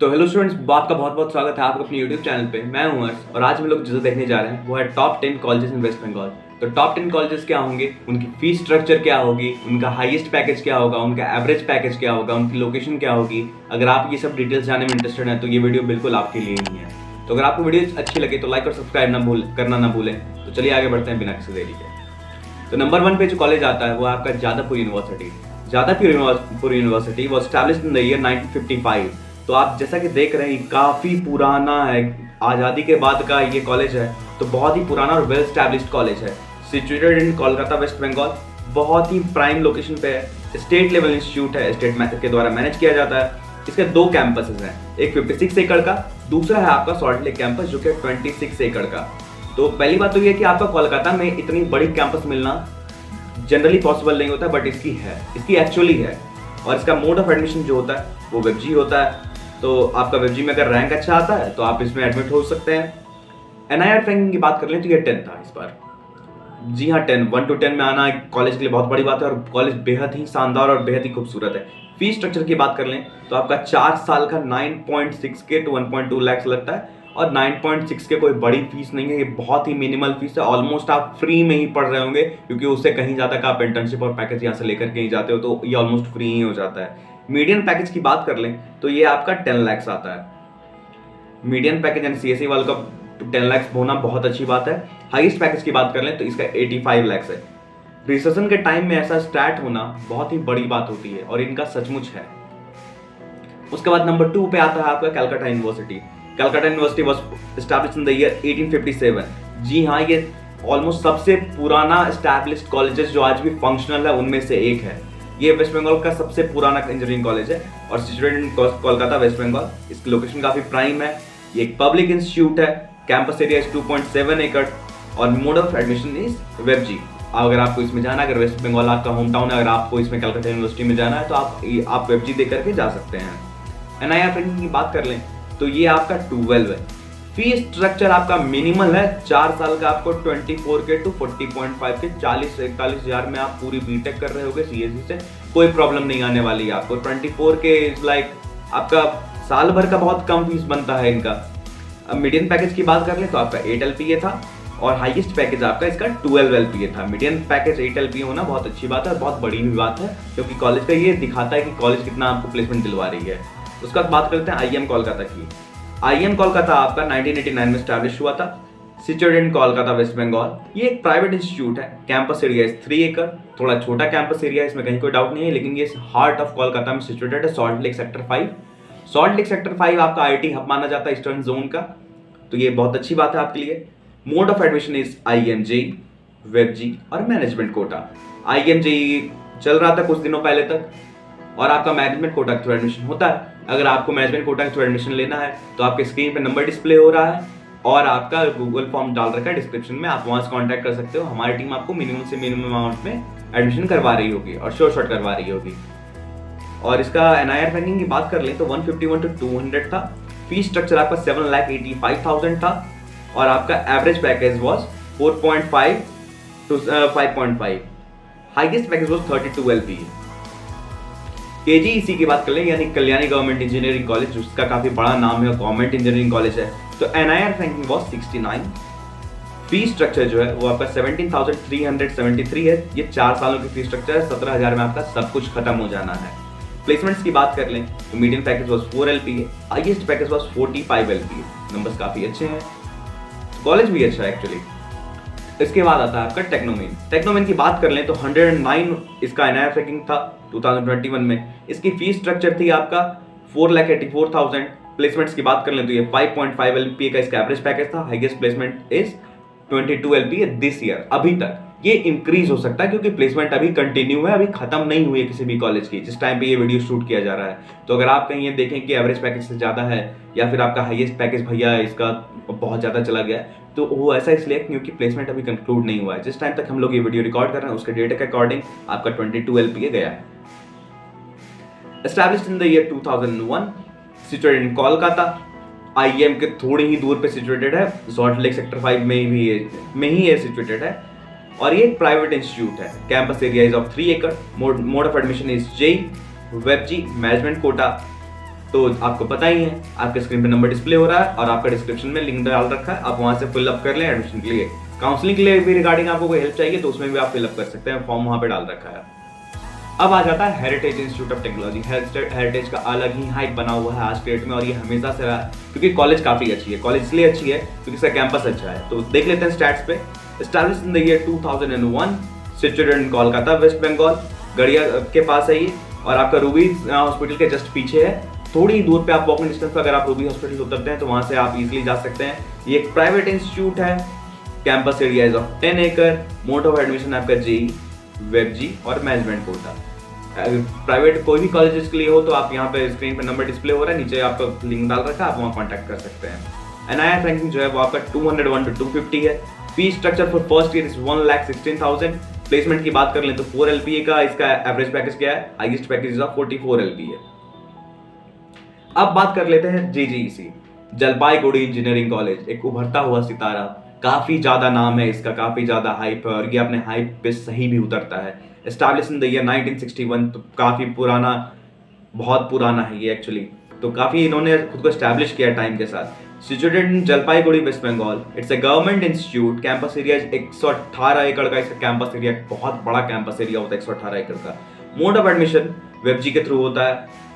तो hello students, आपका बहुत बहुत स्वागत है आपका अपने यूट्यूब चैनल पे। मैं हूं हर्ष और आज हम लोग जो देखने जा रहे हैं वो है top 10 colleges in West Bengal. तो टॉप 10 कॉलेजेस क्या होंगे, उनकी फीस स्ट्रक्चर क्या होगी, उनका हाईएस्ट पैकेज क्या होगा, उनका एवरेज पैकेज क्या होगा, उनकी लोकेशन क्या होगी। अगर आप ये सब डिटेल्स जानने में इंटरेस्टेड हैं तो ये वीडियो बिल्कुल आपके लिए ही है। तो अगर आपको वीडियो अच्छी लगे तो लाइक और सब्सक्राइब करना ना भूलें। तो चलिए आगे बढ़ते हैं बिना किसी देरी के। तो नंबर 1 पे जो कॉलेज आता है वो आपका Jadavpur university. Jadavpur university was established in the year 1955। तो आप जैसा कि देख रहे हैं काफ़ी पुराना है, आज़ादी के बाद का ये कॉलेज है। तो बहुत ही पुराना और वेल स्टैब्लिश्ड कॉलेज है, सिचुएटेड इन कोलकाता वेस्ट बंगाल। बहुत ही प्राइम लोकेशन पे है, स्टेट लेवल इंस्टीट्यूट है, स्टेट के द्वारा मैनेज किया जाता है। इसके 2 कैंपसेस हैं, एक 56 एकड़ का, दूसरा है आपका सॉल्ट लेक कैंपस जो कि 26 एकड़ का। तो पहली बात तो ये कि आपका कोलकाता में इतनी बड़ी कैंपस मिलना जनरली पॉसिबल नहीं होता, बट इसकी एक्चुअली है। और इसका मोड ऑफ एडमिशन जो होता है वो वेबजी होता है। तो आपका वेबजी में अगर रैंक अच्छा आता है तो आप इसमें एडमिट हो सकते हैं। एनआईआर रैंकिंग की बात कर लें तो ये 10 था इस बार। जी हाँ, 1 to 10 में आना कॉलेज के लिए बहुत बड़ी बात है और कॉलेज बेहद ही शानदार और बेहद ही खूबसूरत है। फीस स्ट्रक्चर की बात कर लें तो आपका 4 साल का 9.6 के टू 1.2 लाख लगता है। और 9.6 के कोई बड़ी फीस नहीं है, ये बहुत ही मिनिमल फीस है। ऑलमोस्ट आप फ्री में ही पढ़ रहे होंगे, क्योंकि उससे कहीं ज़्यादा का आप इंटर्नशिप और पैकेज यहाँ से लेकर कहीं जाते हो तो ये ऑलमोस्ट फ्री ही हो जाता है। मीडियन पैकेज की बात कर लें तो ये आपका 10 लाख आता है। मीडियन पैकेज यानी सीएसई वालों का 10 लाख होना बहुत अच्छी बात है। हाईएस्ट पैकेज की बात कर लें तो इसका 85 लाख है। रिसेशन के टाइम में ऐसा स्टार्ट होना बहुत ही बड़ी बात होती है और इनका सचमुच है। उसके बाद नंबर 2 पे आता है आपका Calcutta university. Calcutta university was established in the year 1857। जी हाँ, ये ऑलमोस्ट सबसे पुराना एस्टैब्लिश्ड कॉलेजेस जो आज भी फंक्शनल है उनमें से एक है। ये वेस्ट बंगाल का सबसे पुराना इंजीनियरिंग कॉलेज है और सिचुएटेड इन कोलकाता वेस्ट बंगाल। इसकी लोकेशन काफी प्राइम है। ये एक पब्लिक इंस्टीट्यूट है। कैंपस एरिया इज 2.7 एकड़ और मोड ऑफ एडमिशन इज वेबजी। अगर आपको इसमें जाना, अगर वेस्ट बंगाल आपका होम टाउन है, अगर आपको इसमें कलकत्ता यूनिवर्सिटी में जाना है तो आप वेबजी दे करके जा सकते हैं। एनआईआर रैंकिंग की बात कर लें तो ये आपका 12 है। फी स्ट्रक्चर आपका मिनिमल है, 4 साल का आपको 24 के टू 40.5 के 40 से 41 हजार में आप पूरी बीटेक कर रहे होगे सीएससी से। कोई प्रॉब्लम नहीं आने वाली है आपको। 24 के इज लाइक आपका साल भर का बहुत कम फीस बनता है इनका। अब मीडियन पैकेज की बात कर लें तो आपका 8 LPA था और हाईएस्ट पैकेज आपका इसका 12 LPA था। मीडियन पैकेज 8 LPA होना बहुत अच्छी बात है और बहुत बड़ी भी बात है, क्योंकि कॉलेज का ये दिखाता है कि कॉलेज कितना आपको प्लेसमेंट दिलवा रही है। उसका बात करते हैं आईएम कोलकाता की। आईएम कोलकाता आपका 1989 में स्टैब्लिश हुआ था, सिचुएटेड इन कोलकाता वेस्ट बंगाल। ये एक प्राइवेट इंस्टीट्यूट है। कैंपस एरिया इज 3 एकड़, थोड़ा छोटा कैंपस एरिया है, इसमें कहीं कोई डाउट नहीं है, लेकिन ये हार्ट ऑफ कोलकाता में सिचुएटेड है, salt lake sector 5। Salt lake sector 5 आपका आईटी हब माना जाता है ईस्टर्न जोन का, तो ये बहुत अच्छी बात है आपके लिए। Mode of admission is IMJEE, वेबजी और मैनेजमेंट कोटा। IMJEE चल रहा था कुछ दिनों पहले तक और आपका मैनेजमेंट कोटा के थ्रू एडमिशन होता है। अगर आपको मैनेजमेंट कोटा के थ्रू एडमिशन लेना है तो आपके स्क्रीन पे नंबर डिस्प्ले हो रहा है और आपका गूगल फॉर्म डाल रखा है डिस्क्रिप्शन में, आप वहां से कांटेक्ट कर सकते हो। हमारी टीम आपको मिनिमम से मिनिमम अमाउंट में एडमिशन करवा रही होगी और शॉर्ट करवा रही होगी। और इसका एनआईआर रैंकिंग की बात कर लें तो 151 to 200 था। फीस स्ट्रक्चर आपका 7,85,000 था और आपका average package was 4.5 to 5.5। Highest package was 32 LPA। KGEC की बात कर लें यानी कल्याणी गवर्नमेंट इंजीनियरिंग कॉलेज, जिसका काफी बड़ा नाम है, गवर्नमेंट इंजीनियरिंग कॉलेज है। तो NIR ranking was 69। Fees structure जो है वो आपका 17,373 है। ये 4 सालों की फीस स्ट्रक्चर है, 17,000 में आपका सब कुछ खत्म हो जाना है। प्लेसमेंट्स की बात कर लें तो medium package was 4 LPA, highest package was 45 LPA। Numbers काफी अच्छे हैं, कॉलेज भी अच्छा है एक्चुअली। इसके बाद आता है आपका टेक्नोमेन की बात कर लें तो 109 इसका एनआईआर रैंकिंग था 2021 में। इसकी फीस स्ट्रक्चर थी आपका 4,84,000। प्लेसमेंट्स की बात कर लें तो ये 5.5 LPA का इसका एवरेज पैकेज था। Highest placement is 22 LPA this year. अभी तक ये इंक्रीज हो सकता है क्योंकि प्लेसमेंट अभी कंटिन्यू है, अभी खत्म नहीं हुई है किसी भी कॉलेज की जिस टाइम पे ये वीडियो शूट किया जा रहा है। तो अगर आप कहीं ये देखें कि एवरेज पैकेज से ज़्यादा है या फिर आपका हाईएस्ट पैकेज भैया इसका बहुत ज़्यादा चला गया है, तो वो ऐसा इसलिए क्योंकि प्लेसमेंट अभी कंक्लूड नहीं हुआ है। जिस टाइम तक हम लोग ये वीडियो रिकॉर्ड कर रहे हैं उसके डेटा के अकॉर्डिंग आपका 22 LPA गया है। Established in the year 2001, situated in Kolkata. IIM के थोड़ी ही दूर पे सिचुएटेड है, सॉल्ट लेक सेक्टर 5 में ही ये सिचुएटेड है और ये एक प्राइवेट इंस्टीट्यूट है। कैंपस एरिया इज ऑफ 3 एकड़। Mode of admission is JEE, वेबजी, मैनेजमेंट कोटा तो आपको पता ही है, आपके स्क्रीन पे नंबर डिस्प्ले हो रहा है और आपका डिस्क्रिप्शन में लिंक डाल रखा है, आप वहां से फिलअप कर लें एडमिशन के लिए। काउंसलिंग के लिए भी रिगार्डिंग आपको कोई हेल्प चाहिए तो उसमें भी आप फिलअप कर सकते हैं, फॉर्म वहां पे डाल रखा है। अब आ जाता है heritage institute of technology. Heritage का अलग ही हाइप बना हुआ है आज के डेट में, और ये हमेशा से रहा है क्योंकि कॉलेज काफी अच्छी है। कॉलेज इसलिए अच्छी है क्योंकि इसका कैंपस अच्छा है। तो देख लेते हैं स्टैट्स पे। Established in the year 2001, situated in Kolkata, West Bengal, Garia के पास है ये, और आपका रूबी हॉस्पिटल के जस्ट पीछे है। थोड़ी ही दूर पे आप वॉकिंग डिस्टेंस पे अगर आप रूबी हॉस्पिटल उतरते हैं तो वहां से आप इजीली जा सकते हैं। ये एक प्राइवेट इंस्टीट्यूट है। कैंपस एरिया इज ऑफ 10 एकड़। मोड ऑफ एडमिशन आपका जेई, वेबजी और मैनेजमेंट कोटा। प्राइवेट कोई भी कॉलेजेस के लिए हो तो आप यहाँ पे स्क्रीन पे नंबर डिस्प्ले हो रहा है, नीचे आपका लिंक डाल रखा है, आप वहाँ कॉन्टैक्ट कर सकते हैं। एनआईआर रैंकिंग जो है वो आपका 201 to 250 है। Fees structure for first year is 1,16,000। Placement की बात कर लें तो 4 LPA का इसका एवरेज पैकेज क्या है, हाईएस्ट पैकेज ऑफ 44 LPA। अब बात कर लेते हैं JGEC, जलपाईगुड़ी इंजीनियरिंग कॉलेज। एक उभरता हुआ सितारा, काफी ज्यादा नाम है इसका, काफी ज्यादा हाइप है, और ये अपने हाइप पे सही भी उतरता है। एस्टैब्लिश इन द ईयर 1961, तो काफी पुराना, बहुत पुराना है ये एक्चुअली, तो काफी इन्होंने खुद को एस्टैब्लिश किया टाइम के साथ। Situated in Jalpaiguri, West Bengal. It's a government institute. Campus area 118 एकड़ का इसका कैंपस एरिया, बहुत बड़ा कैंपस एरिया होता है 118 एकड़ का। मोड ऑफ एडमिशन वेबजी के थ्रू होता है।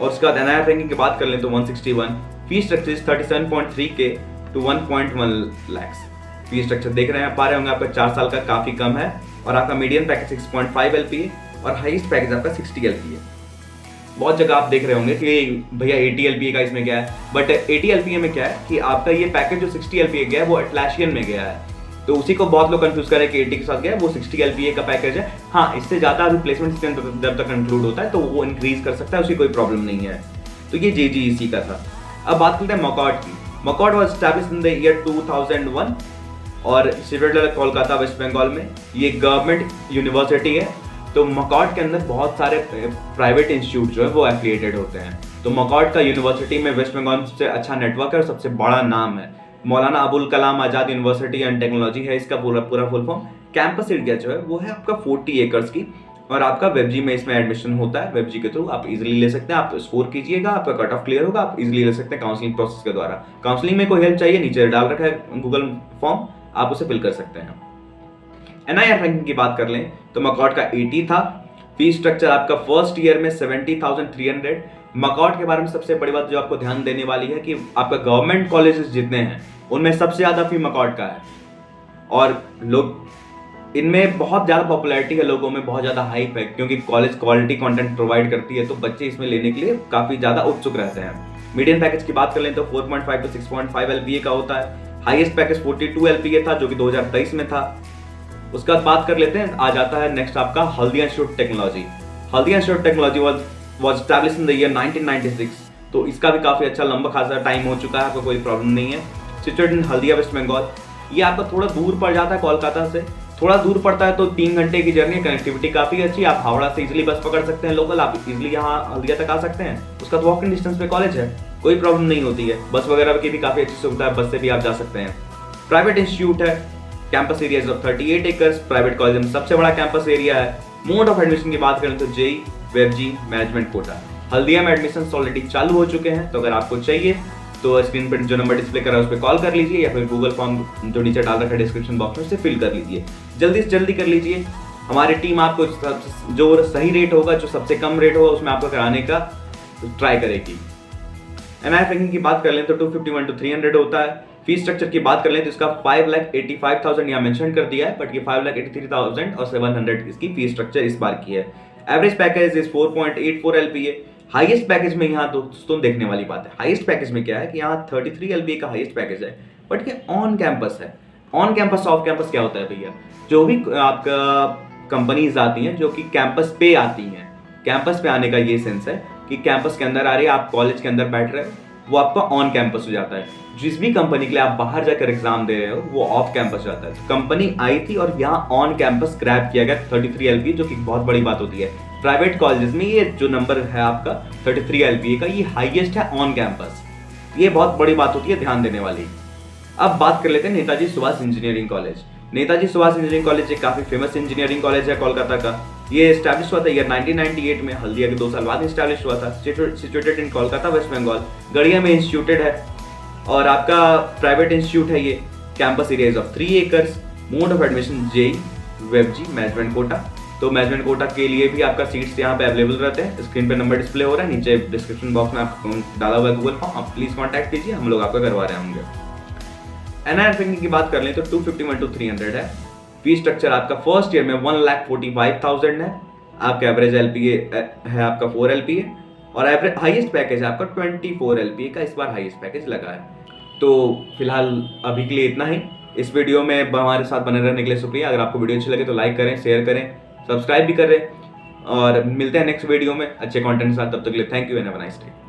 और उसके बाद एनआईआर रैंकिंग की बात कर लें तो 161। Fees structure 37.3K to 1.1 lakhs। Fees structure देख रहे हैं, पा रहे होंगे आपका 4 साल का काफी कम है, और आपका मीडियम पैकेज 6.5 LPA और हाईएस्ट पैकेज आपका 60 LPA। बहुत जगह आप देख रहे होंगे कि भैया 80 LPA का इसमें गया है, बट 80 LPA में क्या है कि आपका ये पैकेज जो 60 LPA गया है वो एटलासियन में गया है, तो उसी को बहुत लोग कंफ्यूज करें कि 80 के साथ गया है, वो 60 LPA का पैकेज है। हाँ, इससे ज्यादा अभी प्लेसमेंट जब तक इंक्लूड होता है तो वो इंक्रीज कर सकता है, उसकी कोई प्रॉब्लम नहीं है। तो ये JGEC का था। अब बात करते हैं मकॉट की। MAKAUT was established in the year 2001 और सिचुएटेड कोलकाता, वेस्ट बंगाल में। ये गवर्नमेंट यूनिवर्सिटी है। तो मकॉट के अंदर बहुत सारे प्राइवेट इंस्टीट्यूट जो है वो एफिलिएटेड होते हैं। तो मकॉट का यूनिवर्सिटी में वेस्ट बंगाल में सबसे अच्छा नेटवर्क है और सबसे बड़ा नाम है। Maulana Abul Kalam Azad university and technology है इसका पूरा फुल फॉर्म। कैंपस एरिया जो है वो है आपका 40 एकर्स की, और आपका वेबजी में इसमें एडमिशन होता है। वेबजी के थ्रू आप इजीली ले सकते हैं, आप स्कोर कीजिएगा, आपका कट ऑफ क्लियर होगा, आप इजीली ले सकते हैं काउंसलिंग प्रोसेस के द्वारा। काउंसलिंग में कोई हेल्प चाहिए, नीचे डाल रखा है गूगल फॉर्म, आप उसे फिल कर सकते हैं। एनआईआर रैंकिंग की बात कर लें तो मकॉट का 80 था। फीस स्ट्रक्चर आपका फर्स्ट ईयर में 70,300। मकॉट के बारे में सबसे बड़ी बात जो आपको ध्यान देने वाली है कि आपका गवर्नमेंट कॉलेजेस जितने हैं उनमें सबसे ज्यादा फी मकॉट का है, और लोग इनमें बहुत ज्यादा पॉपुलैरिटी है, लोगों में बहुत ज्यादा हाइप है, क्योंकि कॉलेज क्वालिटी कंटेंट प्रोवाइड करती है, तो बच्चे इसमें लेने के लिए काफी ज्यादा उत्सुक रहते हैं। मीडियम पैकेज की बात कर लें तो 4.5 to 6.5 LPA का होता है। हाईएस्ट पैकेज 42 LPA था जो कि 2023 में था। उसके बाद बात कर लेते हैं, आ जाता है नेक्स्ट आपका Haldia institute technology. Haldia institute technology was established in the year 1996, तो इसका भी काफी अच्छा लंबा खासा टाइम हो चुका है, आपको कोई प्रॉब्लम नहीं है। Situated in Haldia, West Bengal. ये आपका थोड़ा दूर पड़ जाता है कोलकाता से, थोड़ा दूर पड़ता है, तो 3 घंटे की जर्नी, कनेक्टिविटी काफी अच्छी। आप हावड़ा से इजीली बस पकड़ सकते हैं लोकल, आप इजीली यहाँ हल्दिया तक आ सकते हैं। उसका वॉकिंग डिस्टेंस पे कॉलेज है, कोई प्रॉब्लम नहीं होती है। बस वगैरह की भी काफी अच्छी सुविधा है, बस से भी आप जा सकते हैं। प्राइवेट इंस्टीट्यूट है। Campus area is of 38 acres. Private college में सबसे बड़ा कैंपस एरिया है। मोड ऑफ एडमिशन की बात करें तो जेई, वेबजी, मैनेजमेंट कोटा। हल्दिया में एडमिशन ऑलरेडी चालू हो चुके हैं, तो अगर आपको चाहिए तो स्क्रीन पर जो नंबर डिस्प्ले कर रहा है उस पर कॉल कर लीजिए, या फिर गूगल फॉर्म जो नीचे डाल रखा है डिस्क्रिप्शन बॉक्स में उसे फिल कर लीजिए। जल्दी से जल्दी कर लीजिए। हमारी टीम आपको जो सही रेट होगा, जो सबसे कम रेट होगा, उसमें आपको कराने का ट्राई करेगी। एनआईआर रैंकिंग की बात कर लें तो 251 to 300 होता है। फीस स्ट्रक्चर की बात कर लें तो इसका 5,85,000 यहाँ मेंशन कर दिया है, बट ये 5,83,700 इसकी फीस स्ट्रक्चर इस बार की है। Average package is 4.84 LPA। Highest package में यहाँ दोस्तों देखने वाली बात है, हाईएस्ट पैकेज में क्या है कि यहाँ 33 LPA का हाईएस्ट पैकेज है, बट ये ऑन कैंपस है। ऑन कैंपस ऑफ कैंपस क्या होता है भैया? जो भी आपका कंपनीज आती हैं जो कि कैंपस पे आती हैं, कैंपस पे आने का ये सेंस है कि कैंपस के अंदर आ रही है, आप कॉलेज के अंदर बैठ रहे हो, वो आपका ऑन कैंपस हो जाता है। जिस भी कंपनी के लिए आप बाहर जाकर एग्जाम दे रहे हो वो ऑफ कैंपस जाता है। तो कंपनी आई थी और यहाँ ऑन कैंपस ग्रैब किया गया 33 LPA, जो कि बहुत बड़ी बात होती है। प्राइवेट कॉलेजेस में ये जो नंबर है आपका 33 LPA का, ये हाईएस्ट है ऑन कैंपस। ये बहुत बड़ी बात होती है, ध्यान देने वाली। अब बात कर लेते हैं Netaji Subhash engineering college. Netaji Subhash engineering college एक काफी फेमस इंजीनियरिंग कॉलेज है कोलकाता का। ये स्टैब्लिश हुआ था ईयर 1998 में, हल्दिया के 2 साल बाद स्टैब्लिश हुआ था। सिचुएटेड इन कोलकाता वेस्ट बंगाल, गढ़िया में इंस्टीट्यूटेड है और आपका प्राइवेट इंस्टीट्यूट है ये। Campus area is of 3 acres. Mode of admission JEE, वेबजी, मैनेजमेंट कोटा। तो मैनेजमेंट कोटा के लिए भी आपका सीट्स यहाँ पे अवेलेबल रहते हैं। स्क्रीन पे नंबर डिस्प्ले हो रहा है, नीचे डिस्क्रिप्शन बॉक्स में आपको डाला हुआ है गूगल फॉर्म, आप प्लीज कॉन्टैक्ट कीजिए, हम लोग आपका करवा रहे होंगे। एनआईआर रैंकिंग की बात कर लें तो 251 to 300 है। फी स्ट्रक्चर आपका फर्स्ट ईयर में 1,45,000 है। आपका एवरेज एलपीए है आपका 4 एलपीए और एवरेज हाईएस्ट पैकेज है आपका 24 एलपीए का इस बार हाईएस्ट पैकेज लगा है। तो फिलहाल अभी के लिए इतना ही। इस वीडियो में हमारे साथ बने रहने के लिए शुक्रिया। अगर आपको वीडियो अच्छी लगे तो लाइक करें, शेयर करें, सब्सक्राइब भी करें और मिलते हैं नेक्स्ट वीडियो में अच्छे कंटेंट के साथ। तब तक के लिए thank you and have a nice day.